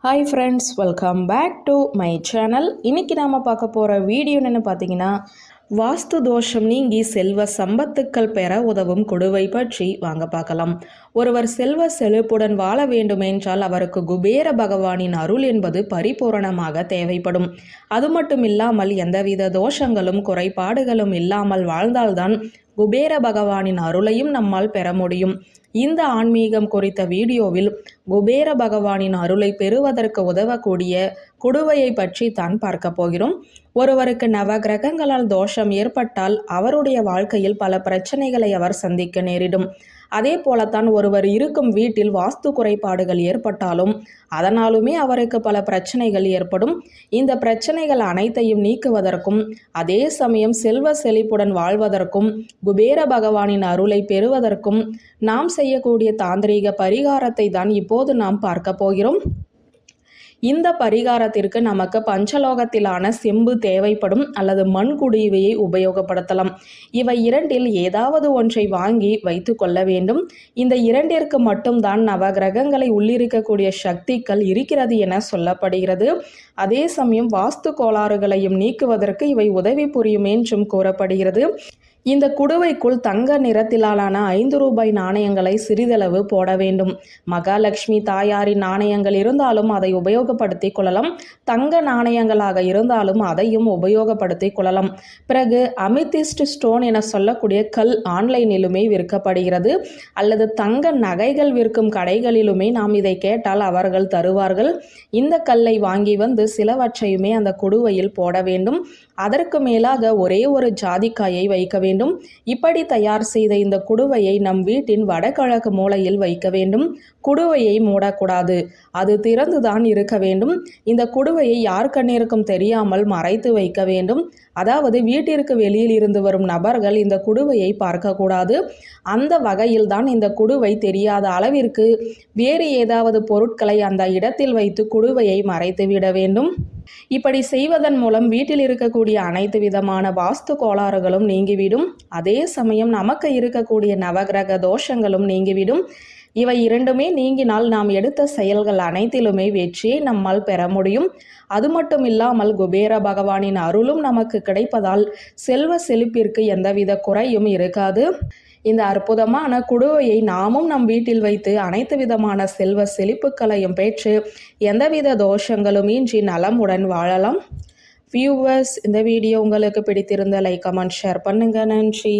Hi friends, welcome back to my channel. இன்றைக்கி நாம் பார்க்க போகிற வீடியோ என்னென்னு பார்த்தீங்கன்னா, வாஸ்து தோஷம் நீங்கி செல்வ சம்பத்துக்கள் பெற உதவும் குடுவை பற்றி வாங்க பார்க்கலாம். ஒருவர் செல்வ செழிப்புடன் வாழ வேண்டுமென்றால் அவருக்கு குபேர பகவானின் அருள் என்பது பரிபூரணமாக தேவைப்படும். அது மட்டும் இல்லாமல் எந்தவித தோஷங்களும் குறைபாடுகளும் இல்லாமல் வாழ்ந்தால்தான் குபேர பகவானின் அருளையும் நம்மால் பெற முடியும். இந்த ஆன்மீகம் குறித்த வீடியோவில் குபேர பகவானின் அருளை பெறுவதற்கு உதவக்கூடிய குடுவையை பற்றி தான் பார்க்க போகிறோம். ஒருவருக்கு நவ கிரகங்களால் தோஷம் ஏற்பட்டால் அவருடைய வாழ்க்கையில் பல பிரச்சனைகளை அவர் சந்திக்க நேரிடும். அதே போலத்தான் ஒருவர் இருக்கும் வீட்டில் வாஸ்து குறைபாடுகள் ஏற்பட்டாலும் அதனாலுமே அவருக்கு பல பிரச்சனைகள் ஏற்படும். இந்த பிரச்சனைகள் அனைத்தையும் நீக்குவதற்கும் அதே சமயம் செல்வ செழிப்புடன் வாழ்வதற்கும் குபேர பகவானின் அருளை பெறுவதற்கும் நாம் செய்யக்கூடிய தாந்திரீக பரிகாரத்தை தான் இப்போது நாம் பார்க்க போகிறோம். இந்த பரிகாரத்திற்கு நமக்கு பஞ்சலோகத்திலான செம்பு தேவைப்படும் அல்லது மண் குடுவையை உபயோகப்படுத்தலாம். இவை இரண்டில் ஏதாவது ஒன்றை வாங்கி வைத்து கொள்ள வேண்டும். இந்த இரண்டிற்கு மட்டும்தான் நவகிரகங்களை உள்ளிருக்கக்கூடிய சக்திகள் இருக்கிறது என சொல்லப்படுகிறது. அதே சமயம் வாஸ்து கோளாறுகளையும் நீக்குவதற்கு இவை உதவி புரியும் என்றும் கூறப்படுகிறது. இந்த குடுவைக்குள் தங்க நிறத்திலான 5 ரூபாய் நாணயங்களை சிறிதளவு போட வேண்டும். மகாலட்சுமி தாயாரின் நாணயங்கள் இருந்தாலும் அதை உபயோகப்படுத்தி கொள்ளலாம். தங்க நாணயங்களாக இருந்தாலும் அதையும் உபயோகப்படுத்தி கொள்ளலாம். பிறகு அமித்திஸ்ட் ஸ்டோன் என சொல்லக்கூடிய கல் ஆன்லைனிலுமே விற்கப்படுகிறது. அல்லது தங்க நகைகள் விற்கும் கடைகளிலுமே நாம் இதை கேட்டால் அவர்கள் தருவார்கள். இந்த கல்லை வாங்கி வந்து சிலவற்றையுமே அந்த குடுவையில் போட வேண்டும். அதற்கு மேலாக ஒரே ஒரு ஜாதிக்காயை வைக்க வேண்டும். இப்படி தயார் செய்த இந்த குடுவையை நம் வீட்டின் வடகிழக்கு மூலையில் வைக்க வேண்டும். குடுவையை மூடக்கூடாது, அது திறந்துதான் இருக்க வேண்டும். இந்த குடுவையை யார் கண்ணிற்கும் தெரியாமல் மறைத்து வைக்க வேண்டும். அதாவது வீட்டிற்கு வெளியில் இருந்து வரும் நபர்கள் இந்த குடுவையை பார்க்கக்கூடாது. அந்த வகையில்தான் இந்த குடுவை தெரியாத அளவிற்கு வேறு ஏதாவது பொருட்களை அந்த இடத்தில் வைத்து குடுவையை மறைத்து விட வேண்டும். இப்படி செய்வதன் மூலம் வீட்டில் இருக்கக்கூடிய அனைத்து விதமான வாஸ்து கோளாறுகளும் நீங்கிவிடும். அதே சமயம் நமக்கு இருக்கக்கூடிய நவகிரக தோஷங்களும் நீங்கிவிடும். இவை இரண்டுமே நீங்கினால் நாம் எடுத்த செயல்கள் அனைத்திலுமே வெற்றியை நம்மால் பெற முடியும். அது மட்டும் இல்லாமல் குபேர பகவானின் அருளும் நமக்கு கிடைப்பதால் செல்வ செழிப்பிற்கு எந்தவித குறையும் இருக்காது. இந்த அற்புதமான குடுவையை நாமும் நம் வீட்டில் வைத்து அனைத்து விதமான செல்வ செழிப்புகளையும் பெற்று எந்தவித தோஷங்களும் இன்றி நலமுடன் வாழலாம். வியூவர்ஸ், இந்த வீடியோ உங்களுக்கு பிடித்திருந்த லைக், கமெண்ட், ஷேர் பண்ணுங்க. நன்றி.